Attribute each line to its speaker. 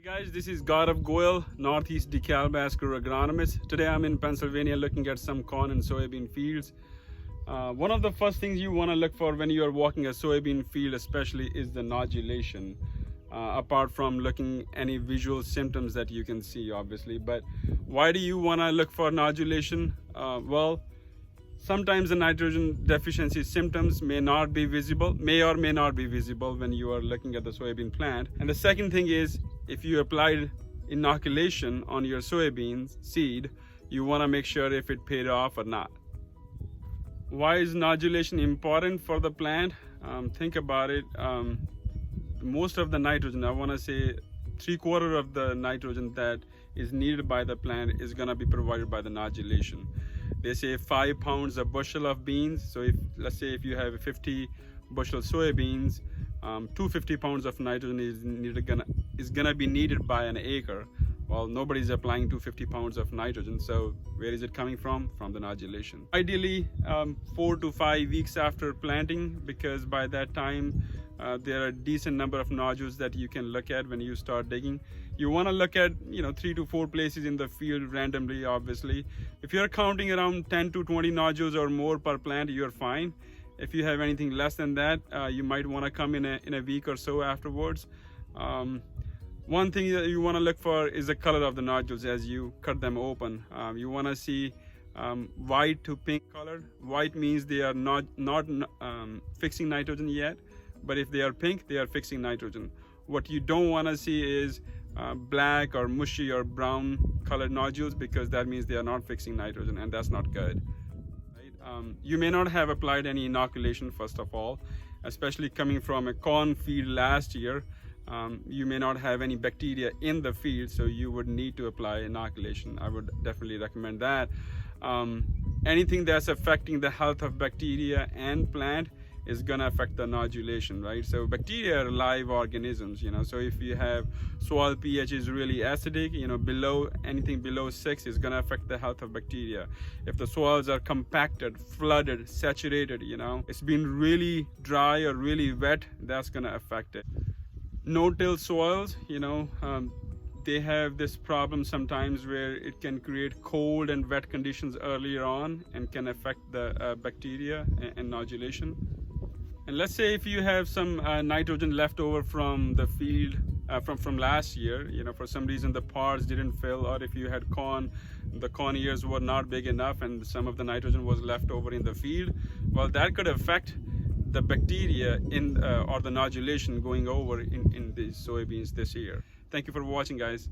Speaker 1: Hey guys, this is Gaurav Goyal, Northeast DeKalb Askur agronomist. Today I'm in Pennsylvania looking at some corn and soybean fields. One of the first things you want to look for when you are walking a soybean field especially is the nodulation. Apart from looking any visual symptoms that you can see obviously. But why do you want to look for nodulation? Well, sometimes the nitrogen deficiency symptoms may or may not be visible when you are looking at the soybean plant. And the second thing is, if you applied inoculation on your soybean seed, you want to make sure if it paid off or not. Why is nodulation important for the plant? Think about it. Most of the nitrogen, I want to say 3/4 of the nitrogen that is needed by the plant is going to be provided by the nodulation. They say 5 pounds a bushel of beans. So if, let's say if you have 50 bushel soybeans, 250 pounds of nitrogen is gonna be needed by an acre. Well, nobody's applying 250 pounds of nitrogen, so where is it coming from? From the nodulation. Ideally, 4 to 5 weeks after planting, because by that time there are a decent number of nodules that you can look at when you start digging. You want to look at 3 to 4 places in the field randomly. Obviously, if you're counting around 10 to 20 nodules or more per plant, you're fine. If you have anything less than that, you might want to come in a week or so afterwards. One thing that you want to look for is the color of the nodules as you cut them open. You want to see white to pink colored. White means they are not fixing nitrogen yet, but if they are pink, they are fixing nitrogen. What you don't want to see is black or mushy or brown colored nodules, because that means they are not fixing nitrogen, and that's not good. You may not have applied any inoculation, first of all, especially coming from a corn field last year. You may not have any bacteria in the field, so you would need to apply inoculation. I would definitely recommend that. Anything that's affecting the health of bacteria and plant is gonna affect the nodulation, right? So bacteria are live organisms, so if you have soil pH is really acidic, anything below 6 is gonna affect the health of bacteria. If the soils are compacted, flooded, saturated, it's been really dry or really wet, that's gonna affect it. No-till soils, they have this problem sometimes where it can create cold and wet conditions earlier on and can affect the bacteria and nodulation. And let's say if you have some nitrogen left over from the field from last year, for some reason the pods didn't fill, or if you had corn, the corn ears were not big enough and some of the nitrogen was left over in the field, well, that could affect the bacteria or the nodulation going over in these soybeans this year. Thank you for watching, guys.